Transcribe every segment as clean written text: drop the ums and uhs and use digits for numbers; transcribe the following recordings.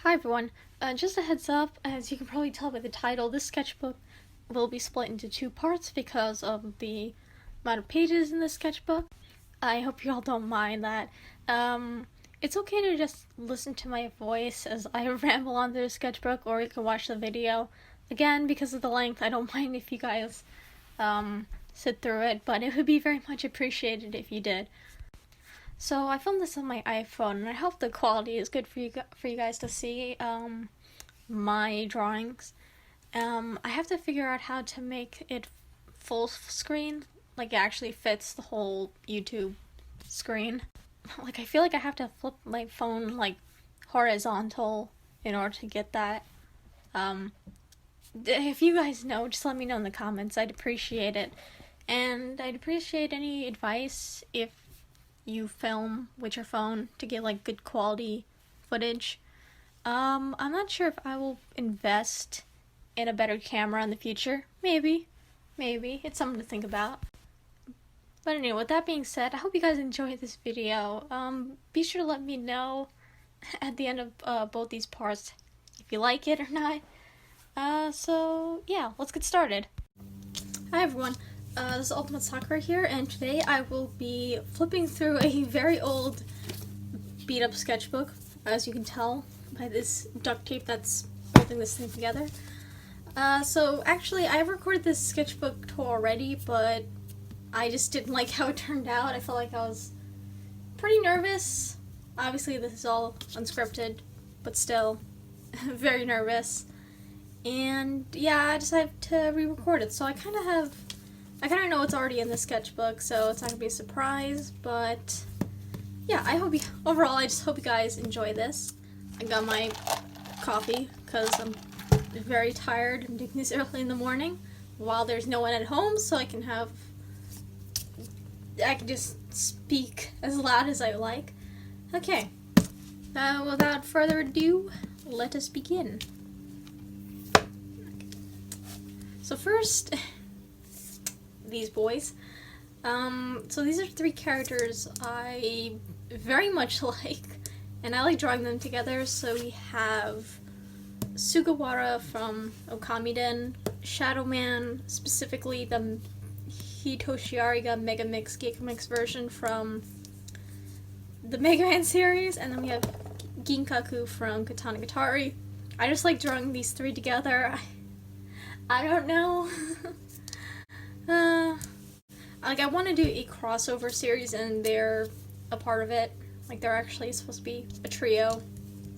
Hi everyone, just a heads up, as you can probably tell by the title, this sketchbook will be split into two parts because of the amount of pages in this sketchbook. I hope you all don't mind that. It's okay to just listen to my voice as I ramble on through the sketchbook, or you can watch the video. Again, because of the length, I don't mind if you guys sit through it, but it would be very much appreciated if you did. So I filmed this on my iPhone, and I hope the quality is good for you guys to see my drawings. I have to figure out how to make it full screen, like it actually fits the whole YouTube screen. Like I feel like I have to flip my phone like horizontal in order to get that. If you guys know, just let me know in the comments. I'd appreciate it, and I'd appreciate any advice if you film with your phone to get like good quality footage. I'm not sure if I will invest in a better camera in the future. Maybe. It's something to think about. But anyway, with that being said, I hope you guys enjoyed this video. Be sure to let me know at the end of both these parts if you like it or not. So yeah, let's get started. Hi everyone. This is Ultimate Sakura here, and today I will be flipping through a very old beat-up sketchbook, as you can tell by this duct tape that's holding this thing together. So actually, I recorded this sketchbook tour already, but I just didn't like how it turned out. I felt like I was pretty nervous. Obviously, this is all unscripted, but still very nervous. And yeah, I decided to re-record it, so I kind of know what's already in the sketchbook, so it's not gonna be a surprise, but yeah, overall, I just hope you guys enjoy this. I got my coffee, because I'm very tired and doing this early in the morning, while there's no one at home, so I can just speak as loud as I like. Okay, without further ado, let us begin. So first, these boys. So these are three characters I very much like, and I like drawing them together. So we have Sugawara from Okamiden, Shadow Man, specifically the Hitoshiariga Mega Mix Giga Mix version from the Mega Man series, and then we have Ginkaku from Katana Gatari. I just like drawing these three together. I don't know. Like I want to do a crossover series, and they're a part of it. Like they're actually supposed to be a trio.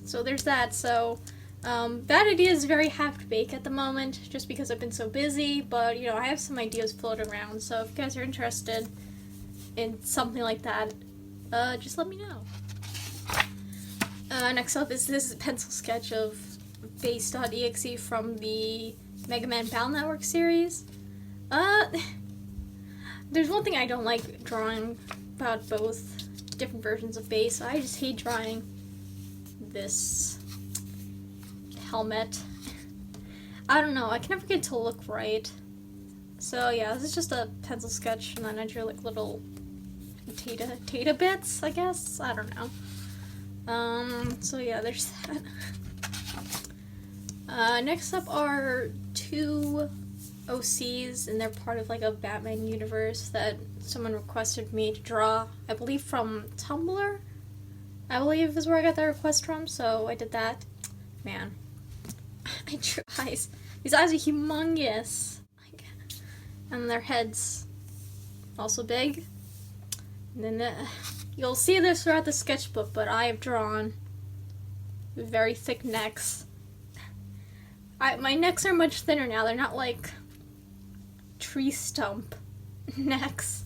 So there's that. So that idea is very half-baked at the moment, just because I've been so busy. But you know, I have some ideas floating around. So if you guys are interested in something like that, just let me know. Next up is this pencil sketch of Base.exe from the Mega Man Battle Network series. There's one thing I don't like drawing about both different versions of Base. I just hate drawing this helmet. I don't know, I can never get it to look right. So yeah, this is just a pencil sketch, and then I drew like little Tata bits, I guess? I don't know. So yeah, there's that. Next up are two OCs, and they're part of like a Batman universe that someone requested me to draw, I believe from Tumblr, I believe is where I got the request from, so I did that. Man, I drew eyes. These eyes are humongous, and their heads also big. And then you'll see this throughout the sketchbook, but I have drawn very thick necks. My necks are much thinner now. They're not like tree stump necks.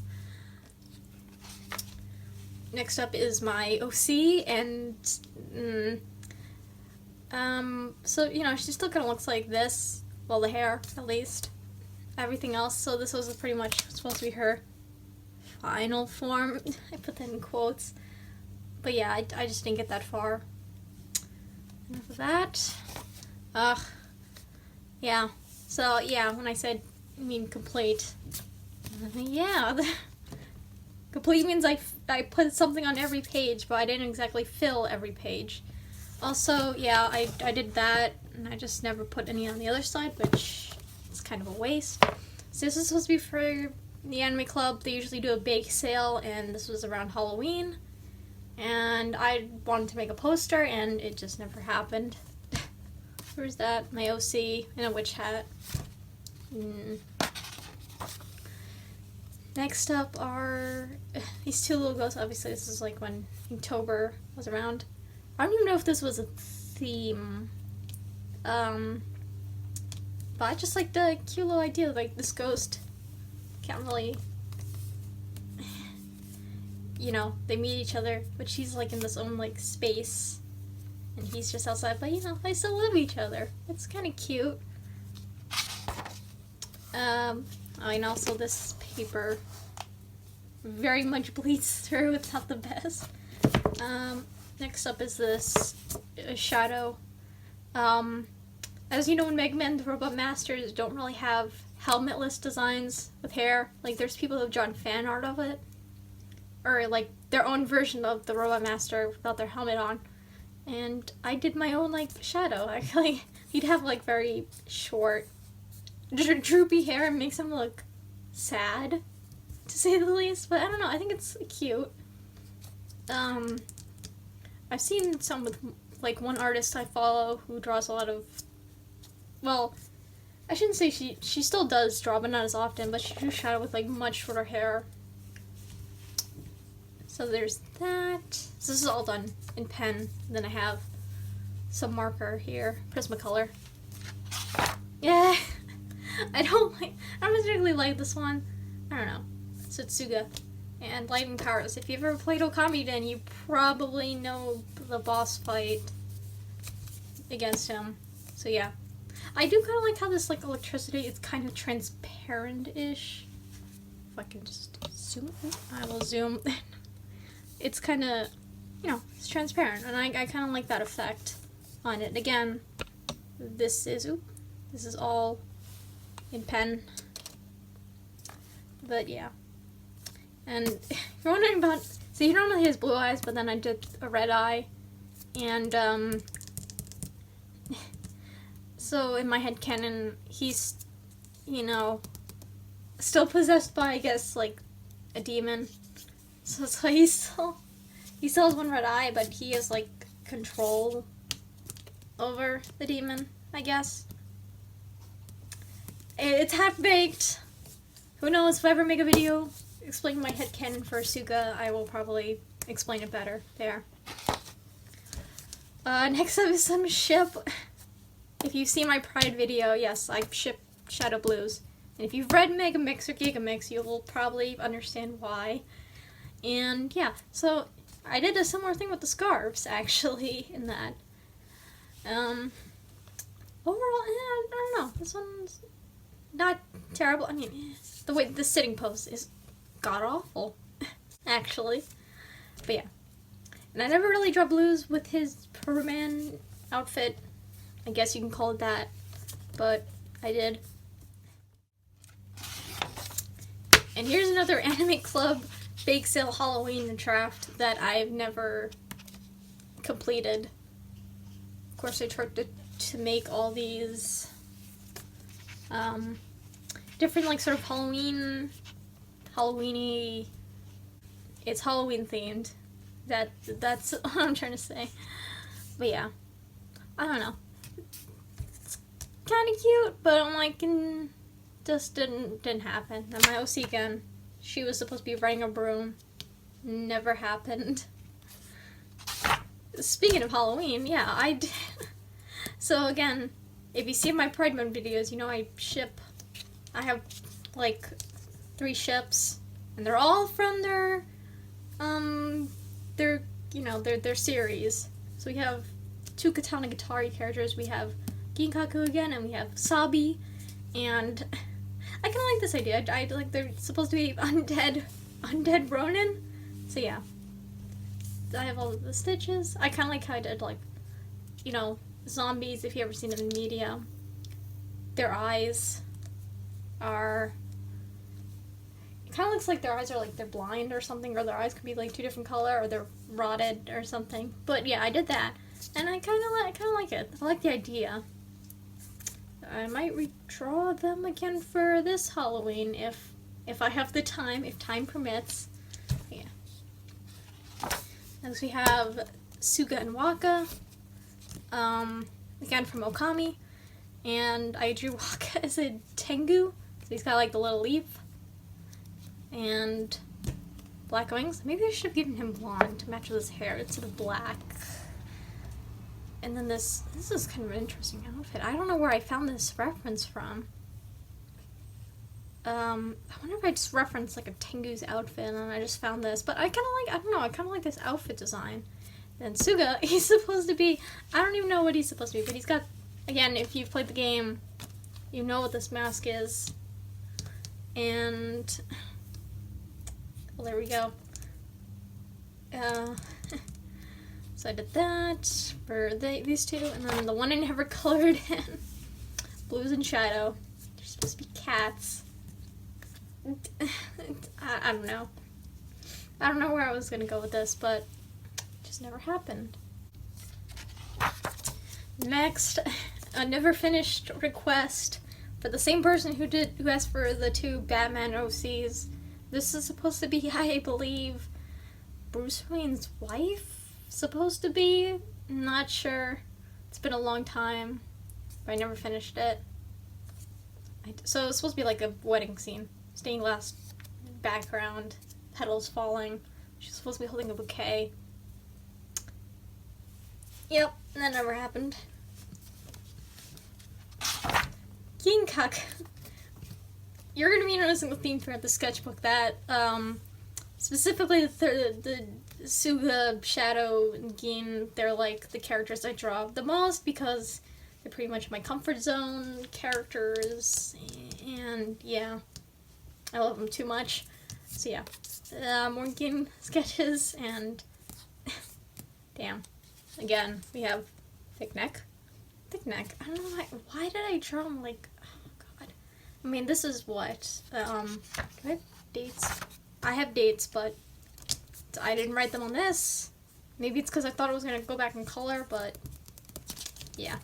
Next up is my OC, and so you know, she still kind of looks like this. Well, the hair at least. Everything else. So this was pretty much supposed to be her final form. I put that in quotes. But yeah, I just didn't get that far. Enough of that. Yeah. So yeah, when I said complete, yeah, complete means I put something on every page, but I didn't exactly fill every page. Also, yeah, I did that, and I just never put any on the other side, which is kind of a waste. So this is supposed to be for the anime club. They usually do a bake sale, and this was around Halloween. And I wanted to make a poster, and it just never happened. Where's that? My OC in a witch hat. Next up are these two logos. Obviously, this is like when Inktober was around. I don't even know if this was a theme. But I just like the cute little idea, like this ghost can't really, you know, they meet each other, but she's like in this own like space, and he's just outside, but you know, they still love each other. It's kind of cute. And also this paper very much bleeds through. It's not the best. Next up is this shadow. As you know, in Mega Man, the Robot Masters don't really have helmetless designs with hair. Like, there's people who've drawn fan art of it, or like their own version of the Robot Master without their helmet on. And I did my own like shadow. Actually, he'd have like very short, droopy hair and makes him look sad, to say the least. But I don't know. I think it's cute. I've seen some with like one artist I follow who draws a lot of. Well, I shouldn't say she still does draw, but not as often. But she drew shadow with like much shorter hair. So there's that. So this is all done in pen. And then I have some marker here, Prismacolor. Yeah, I don't particularly like this one. I don't know. Sutsuga and Lightning Powers. If you've ever played Okami, then you probably know the boss fight against him. So yeah, I do kind of like how this like electricity is kind of transparent-ish. If I can just zoom, I will zoom. It's kind of, you know, it's transparent, and I kind of like that effect on it. Again, this is all in pen, but yeah. And if you're wondering about, so he normally has blue eyes, but then I did a red eye, and so in my headcanon, he's, you know, still possessed by, I guess, like a demon. So he still has one red eye, but he has like control over the demon, I guess. It's half-baked. Who knows, if I ever make a video explaining my headcanon for Asuka, I will probably explain it better there. Next up is some ship. If you've seen my Pride video, yes, I ship Shadow Blues. And if you've read Mega Mix or Giga Mix, you will probably understand why. And yeah, so I did a similar thing with the scarves, actually, in that. Overall, I don't know. This one's not terrible. I mean, the way the sitting pose is god-awful, actually. But yeah. And I never really draw Blues with his Perman outfit. I guess you can call it that. But I did. And here's another Anime Club bake sale Halloween draft that I've never completed. Of course, I tried to make all these different, like, sort of Halloweeny. It's Halloween themed. That's what I'm trying to say. But yeah, I don't know. It's kind of cute, but I'm like, just didn't happen. And my OC again. She was supposed to be riding a broom. Never happened. Speaking of Halloween, yeah, I did. So again, if you see my Pride Month videos, you know I have like 3 ships, and they're all from their series. So we have 2 Katana Gatari characters. We have Ginkaku again, and we have Sabi, and I kind of like this idea. I like they're supposed to be undead Ronin. So yeah, I have all of the stitches. I kind of like how I did, like, you know, zombies. If you ever seen them in media, their eyes are. It kind of looks like their eyes are like they're blind or something, or their eyes could be like 2 different color, or they're rotted or something. But yeah, I did that. and I kind of like it. I like the idea. I might redraw them again for this Halloween if I have the time, if time permits. Yeah. Next we have Suga and Waka, again from Okami, and I drew Waka as a Tengu, so he's got like the little leaf, and black wings. Maybe I should have given him blonde to match with his hair instead of black. And then this is kind of an interesting outfit. I don't know where I found this reference from. I wonder if I just referenced like a Tengu's outfit and I just found this. But I kind of like, I don't know, I kind of like this outfit design. And Suga, he's supposed to be, I don't even know what he's supposed to be, but he's got, again, if you've played the game, you know what this mask is. And, well, there we go. So I did that for these two, and then the one I never colored in, Blues and Shadow. They're supposed to be cats. I don't know. I don't know where I was gonna go with this, but it just never happened. Next, a never finished request for the same person who asked for the two Batman OCs. This is supposed to be, I believe, Bruce Wayne's wife? Supposed to be? Not sure. It's been a long time, but I never finished it. So it's supposed to be like a wedding scene. Stained glass background, petals falling. She's supposed to be holding a bouquet. Yep, that never happened. Ginkak. You're going to be noticing the theme throughout the sketchbook that, specifically the Suga, Shadow, and Gin, they're like the characters I draw the most because they're pretty much my comfort zone characters, and yeah, I love them too much. So yeah, more Gin sketches, and damn, again, we have thick neck. I don't know why did I draw them like, oh god. I mean, this is what, do I have dates? I have dates, but I didn't write them on this. Maybe it's because I thought I was going to go back in color, but yeah.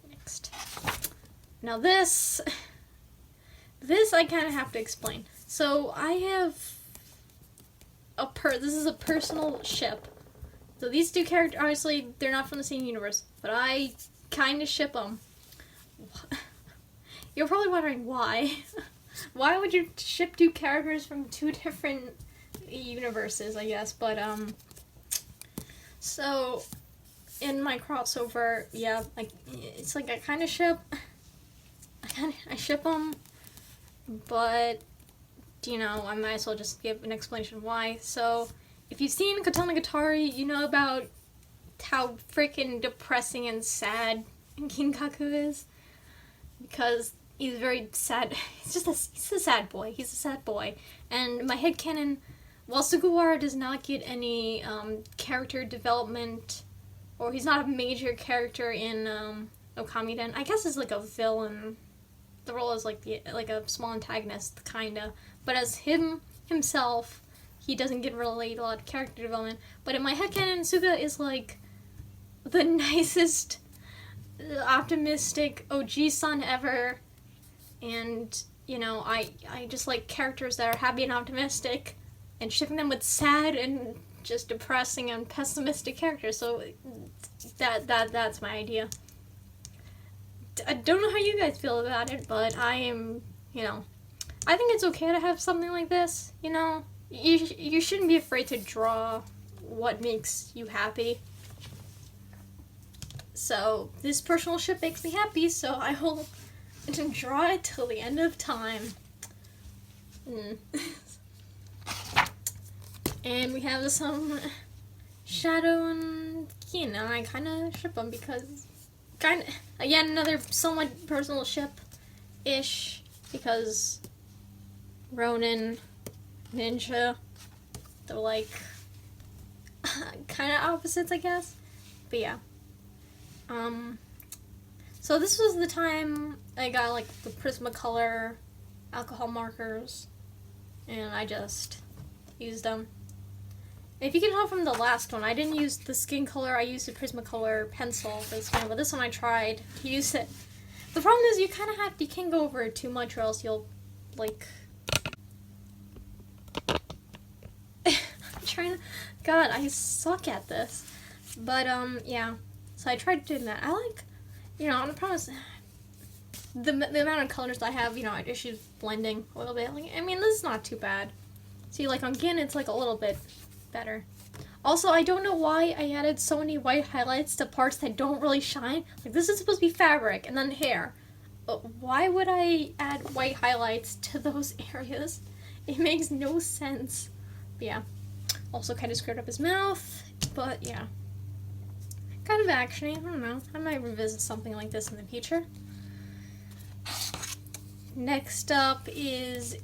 Next. Now this I kind of have to explain. So I have this is a personal ship. So these two characters, obviously, they're not from the same universe, but I kind of ship them. You're probably wondering why. Why would you ship two characters from two different universes, I guess, but so in my crossover, yeah, like it's like I kind of ship them, but you know, I might as well just give an explanation why. So if you've seen Katana Gatari, you know about how freaking depressing and sad Kinkaku is, because he's very sad. He's a sad boy. He's a sad boy, and in my headcanon, while Sugawara does not get any character development, or he's not a major character in Okamiden, I guess is like a villain. The role is like a small antagonist, kinda. But as himself, he doesn't get really a lot of character development. But in my headcanon, Suga is like the nicest, optimistic OG-san ever. And, you know, I just like characters that are happy and optimistic, and shipping them with sad and just depressing and pessimistic characters. So that's my idea. I don't know how you guys feel about it, but I am, you know, I think it's okay to have something like this, you know. You shouldn't be afraid to draw what makes you happy. So this personal ship makes me happy, so I will draw it till the end of time. And we have some Shadow and Gin, and I kind of ship them because, again, another somewhat personal ship-ish, because Ronin, Ninja, they're like kind of opposites, I guess. But yeah. So this was the time I got like the Prismacolor alcohol markers, and I just used them. If you can tell from the last one, I didn't use the skin color, I used a Prismacolor pencil for the skin, but this one I tried to use it. The problem is you kind of have to, you can't go over it too much or else you'll, like... I'm trying to... God, I suck at this. But, yeah. So I tried doing that. I like, you know, I promise, the amount of colors I have, you know, issues blending a little bit. Like, I mean, this is not too bad. See, like, on Gin, it's, like, a little bit better. Also, I don't know why I added so many white highlights to parts that don't really shine. Like, this is supposed to be fabric and then hair. But why would I add white highlights to those areas? It makes no sense. But yeah. Also kind of screwed up his mouth. But yeah. Kind of actiony. I don't know. I might revisit something like this in the future. Next up is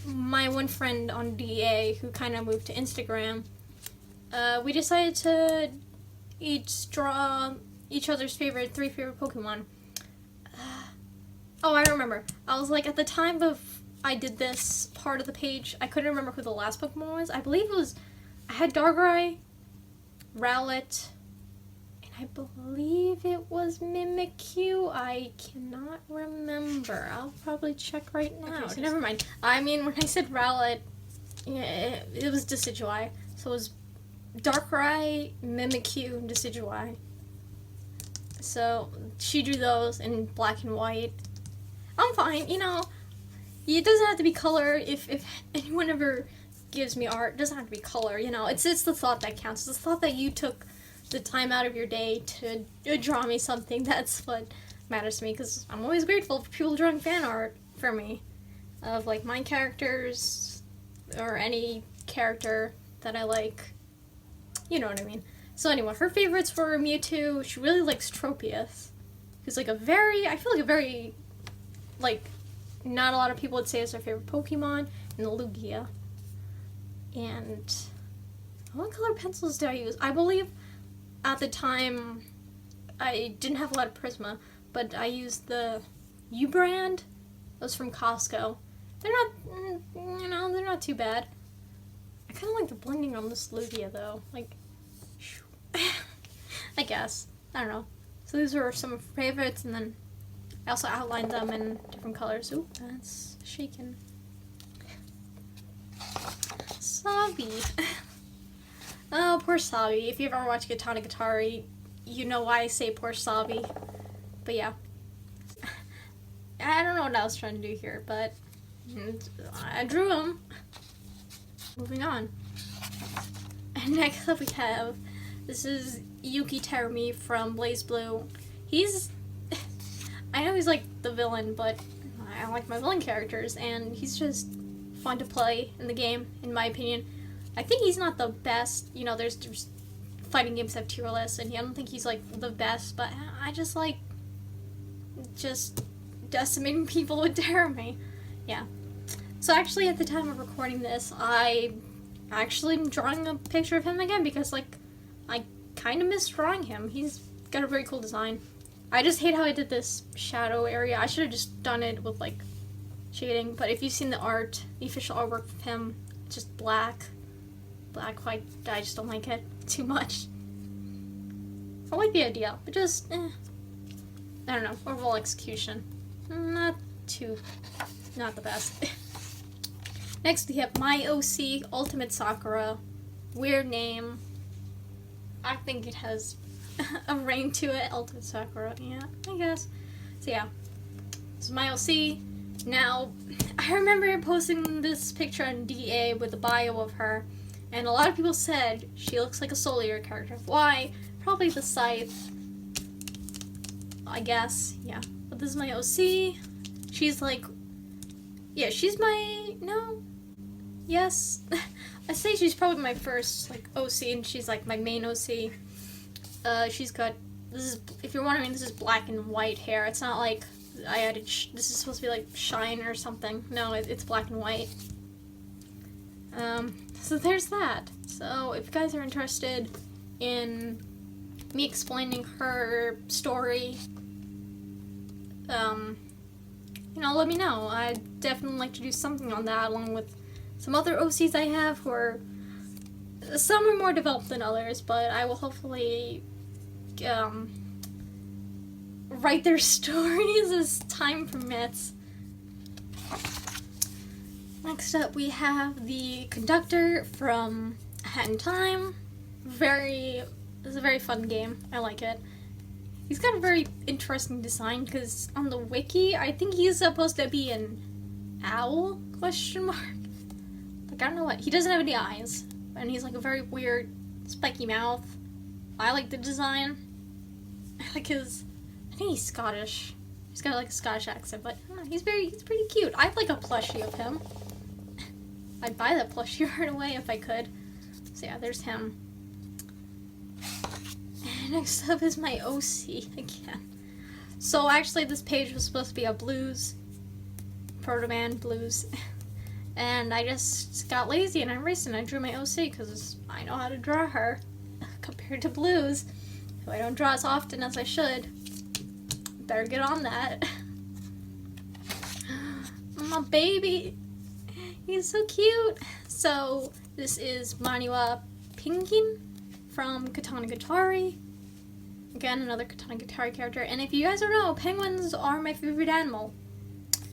my one friend on DA who kind of moved to Instagram. We decided to each draw each other's three favorite Pokemon. Oh, I remember. I was like, at the time of I did this part of the page, I couldn't remember who the last Pokemon was. I believe it was, I had Darkrai, Rowlet, and I believe it was Mimikyu. I cannot remember. I'll probably check right now. Okay, so never mind. I mean, when I said Rowlet, yeah, it was Decidueye. So it was Darkrai, Mimikyu, and Decidueye. So she drew those in black and white. I'm fine, you know. It doesn't have to be color. If anyone ever gives me art, it doesn't have to be color, you know. It's the thought that counts. It's the thought that you took the time out of your day to draw me something. That's what matters to me, because I'm always grateful for people drawing fan art for me of, like, my characters or any character that I like. You know what I mean. So anyway, her favorites were Mewtwo. She really likes Tropius, who's like I feel like a very, like, not a lot of people would say is their favorite Pokemon, and the Lugia. And what color pencils did I use? I believe at the time I didn't have a lot of Prisma, but I used the U brand. Those from Costco. They're not, you know, they're not too bad. I kind of like the blending on this Lugia though. Like, I guess. I don't know. So these were some of my favorites, and then I also outlined them in different colors. Ooh, that's shaken. Sabi. Oh, poor Sabi. If you've ever watched Katana Gatari, you know why I say poor Sabi. But yeah. I don't know what I was trying to do here, but I drew him. Moving on. And next up we have, this is Yuki Terumi from Blaze Blue. I know he's like the villain, but I like my villain characters, and he's just fun to play in the game, in my opinion. I think he's not the best, you know, there's fighting games have tier lists, and I don't think he's like the best, but I just like just decimating people with Terumi. Yeah. So actually, at the time of recording this, I actually am drawing a picture of him again, because, like, I kind of miss drawing him. He's got a very cool design. I just hate how I did this shadow area. I should have just done it with, like, shading. But if you've seen the art, the official artwork of him, it's just black. Black, white. I just don't like it too much. I like the idea, but just, I don't know. Overall execution, not the best. Next, we have My OC, Ultimate Sakura. Weird name. I think it has a ring to it. Ultimate Sakura, yeah, I guess. So yeah, this is My OC. Now, I remember posting this picture on DA with a bio of her, and a lot of people said she looks like a Soul Eater character. Why? Probably the Scythe, I guess, yeah. But this is My OC. She's like, yeah, she's my, no, yes. I say she's probably my first, like, OC, and she's, like, my main OC. She's got, this is, if you're wondering, this is black and white hair. It's not like I added, this is supposed to be, like, shine or something. No, it's black and white. So there's that. So if you guys are interested in me explaining her story, you know, let me know. I'd definitely like to do something on that, along with some other OCs I have who are Some are more developed than others, but I will hopefully write their stories as time permits. Next up, we have the conductor from A Hat in Time. It's a very fun game. I like it. He's got a very interesting design because on the wiki, I think he's supposed to be an owl? Question mark. Like, I don't know what. He doesn't have any eyes, and he's like a very weird, spiky mouth. I like the design. I like his. I think he's Scottish. He's got like a Scottish accent, but I don't know, he's pretty cute. I'd like a plushie of him. I'd buy that plushie right away if I could. So yeah, there's him. And next up is my OC again. So actually this page was supposed to be a blues, Proto-Man blues. And I just got lazy and I erased it and I drew my OC because I know how to draw her compared to blues. So I don't draw as often as I should. Better get on that. My baby. He's so cute. So this is Maniwa Penguin from Katanagatari. Again, another Katanagatari character. And if you guys don't know, penguins are my favorite animal.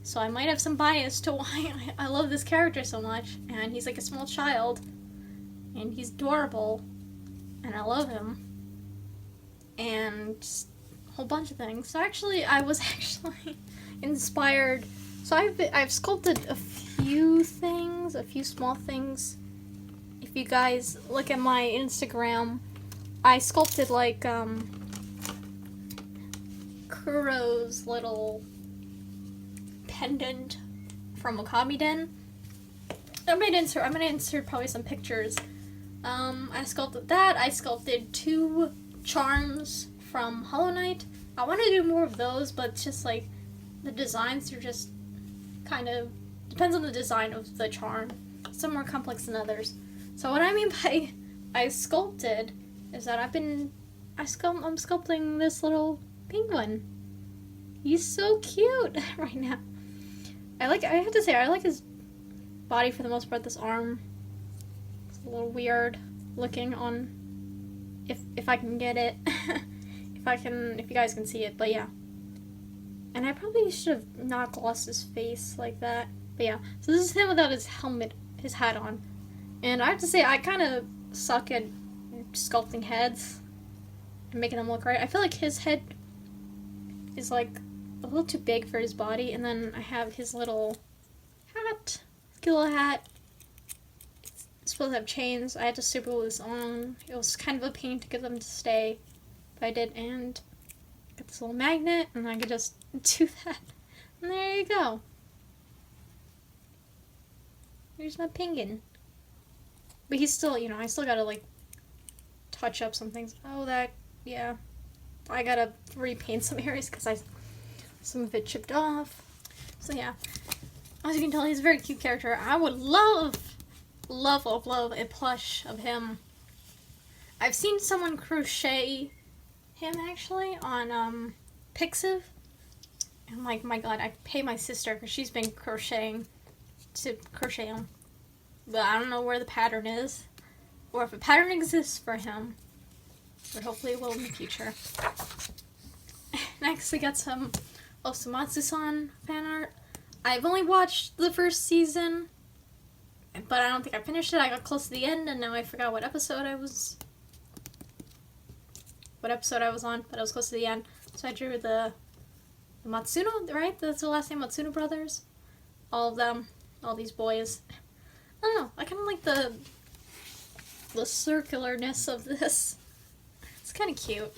So I might have some bias to why I love this character so much. And he's like a small child. And he's adorable. And I love him. And a whole bunch of things. So actually, I was actually inspired. So I've sculpted a few things, a few small things. If you guys look at my Instagram, I sculpted like Kuro's little pendant from Okami Den. I'm gonna insert probably some pictures. I sculpted that. I sculpted 2 charms from Hollow Knight. I want to do more of those, but it's just like the designs are just kind of depends on the design of the charm. Some more complex than others. So what I mean by I sculpted is that I'm sculpting this little penguin. He's so cute right now. I have to say I like his body for the most part. This arm, it's a little weird looking on. If I can get it, if you guys can see it, but yeah. And I probably should have not glossed his face like that. But yeah, so this is him without his helmet, his hat on. And I have to say, I kind of suck at sculpting heads and making them look right. I feel like his head is like a little too big for his body. And then I have his little hat, little hat. It's supposed to have chains. I had to super glue this on. It was kind of a pain to get them to stay. But I did, and got this little magnet, and I could just do that. And there you go. Here's my penguin. But he's still, I still gotta, like, touch up some things. Oh, yeah. I gotta repaint some areas because some of it chipped off. So, yeah. As you can tell, he's a very cute character. I would love a plush of him. I've seen someone crochet him, actually, on, Pixiv. I'm like, my god, I pay my sister because she's been crocheting to crochet him. But I don't know where the pattern is, or if a pattern exists for him. But hopefully it will in the future. Next, we got some Osamatsu-san fan art. I've only watched the first season, but I don't think I finished it. I got close to the end, and now I forgot what episode I was on, but I was close to the end. So I drew the Matsuno, right? That's the last name, Matsuno brothers. All of them, all these boys. I don't know. I kind of like the circularness of this. It's kind of cute.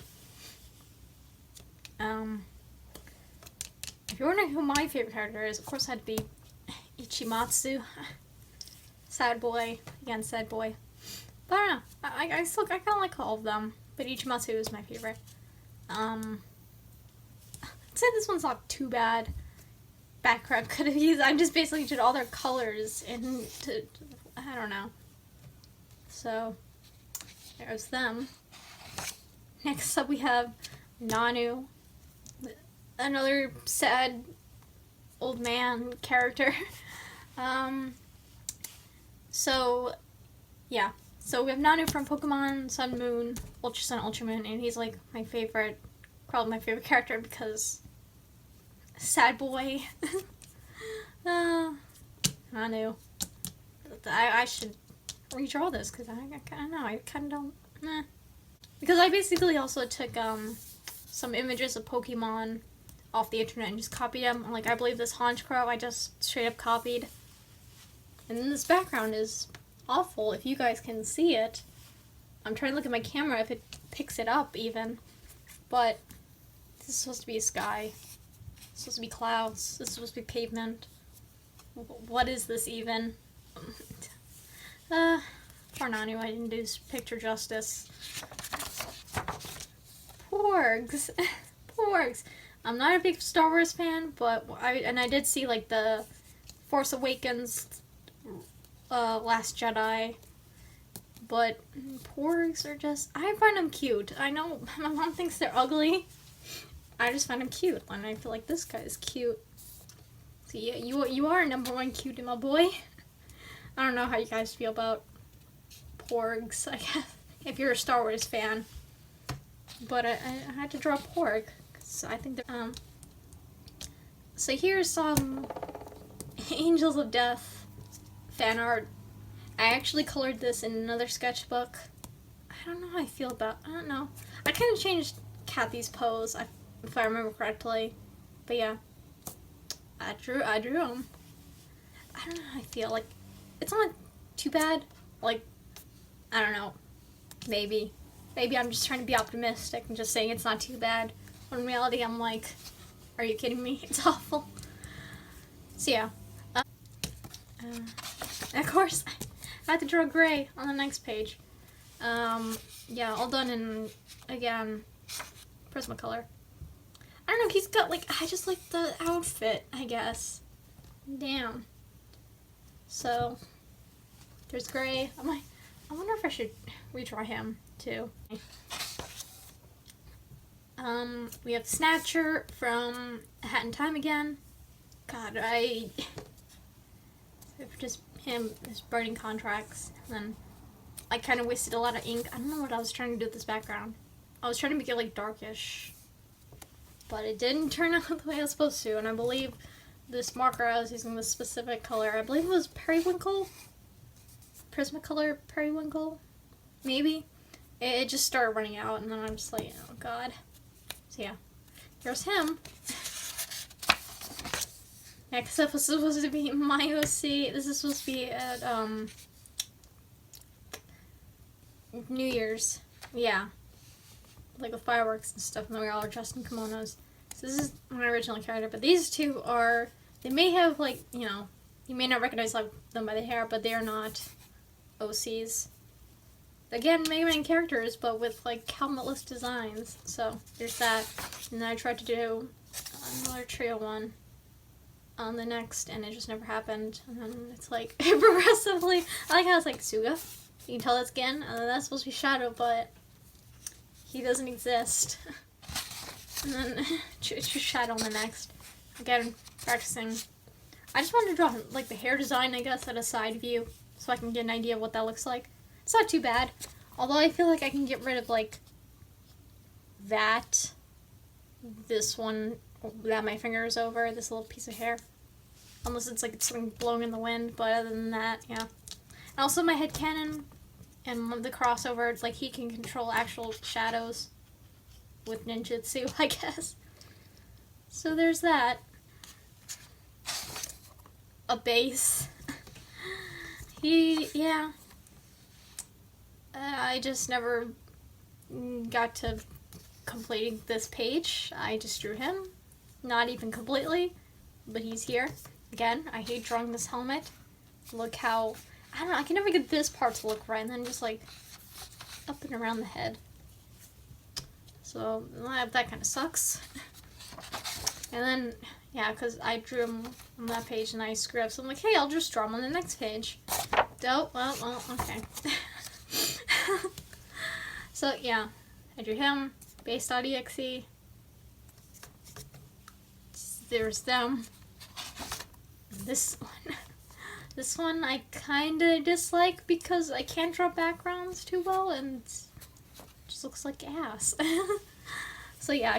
If you're wondering who my favorite character is, of course it had to be Ichimatsu. Sad boy. Again, sad boy. But I don't know. I kind of like all of them. But Ichimatsu is my favorite. I'd say this one's not too bad. Background could have used. I just basically did all their colors into, I don't know. So, there's them. Next up we have Nanu. Another sad old man character. So, yeah. So we have Nanu from Pokemon Sun Moon, Ultra Sun, Ultra Moon, and he's like my favorite, probably my favorite character because sad boy. Nanu. I should redraw this because I kind of know. I kind of don't. Because I basically also took some images of Pokemon off the internet and just copied them. Like I believe this Honchkrow I just straight up copied. And then this background is awful if you guys can see it. I'm trying to look at my camera if it picks it up even. But this is supposed to be a sky. It's supposed to be clouds. This is supposed to be pavement. What is this even? Poor Nanu, I didn't do his picture justice. Porgs. Porgs. I'm not a big Star Wars fan, but I did see like the Force Awakens, Last Jedi, but porgs are just, I find them cute. I know my mom thinks they're ugly. I just find them cute, and I feel like this guy is cute. So yeah, you are number one cutie, my boy. I don't know how you guys feel about porgs, I guess, if you're a Star Wars fan. But I had to draw porg, because I think they're, So here's some Angels of Death fan art. I actually colored this in another sketchbook. I don't know how I feel about, I don't know. I kind of changed Kathy's pose, if I remember correctly. But yeah, I drew them. I don't know how I feel. Like, it's not too bad. Like, I don't know. Maybe I'm just trying to be optimistic and just saying it's not too bad. When in reality, I'm like, are you kidding me? It's awful. So yeah. Of course, I had to draw gray on the next page. Yeah, all done in, again, Prismacolor. I don't know, he's got, like, I just like the outfit, I guess. Damn. So, there's gray. I wonder if I should redraw him, too. We have Snatcher from A Hat in Time again. God, just him, his burning contracts, and then I kind of wasted a lot of ink. I don't know what I was trying to do with this background. I was trying to make it like darkish, but it didn't turn out the way I was supposed to, and I believe this marker I was using this specific color, I believe it was Periwinkle? Prismacolor Periwinkle? Maybe? It just started running out, and then I'm just like, oh god. So yeah, here's him. Yeah, because this was supposed to be my OC. This is supposed to be at, New Year's. Yeah. Like with fireworks and stuff, and then we all are dressed in kimonos. So this is my original character, but these two are, they may have, like, you know, you may not recognize like them by the hair, but they are not OCs. Again, Mega Man characters, but with, like, helmetless designs. So, there's that. And then I tried to do another trio one on the next, and it just never happened. And then it's like progressively, I like how it's like Suga, you can tell that's Gen, and then that's supposed to be Shadow, but he doesn't exist. And then it's just Shadow on the next. Again, practicing. I just wanted to draw like the hair design, I guess, at a side view, so I can get an idea of what that looks like. It's not too bad, although I feel like I can get rid of like that, this one that my finger is over, this little piece of hair. Unless it's like something blowing in the wind, but other than that, yeah. And also my headcanon and the crossover, it's like he can control actual shadows with ninjutsu, I guess. So there's that. A base. Yeah. I just never got to completing this page. I just drew him. Not even completely, but he's here. Again, I hate drawing this helmet. Look how, I don't know, I can never get this part to look right, and then just like up and around the head. So that kind of sucks. And then, yeah, because I drew him on that page and I screwed up, so I'm like, hey, I'll just draw him on the next page. Dope, well, okay. So, yeah, I drew him, base.exe. There's them. This one. This one I kinda dislike because I can't draw backgrounds too well and it just looks like ass. So yeah.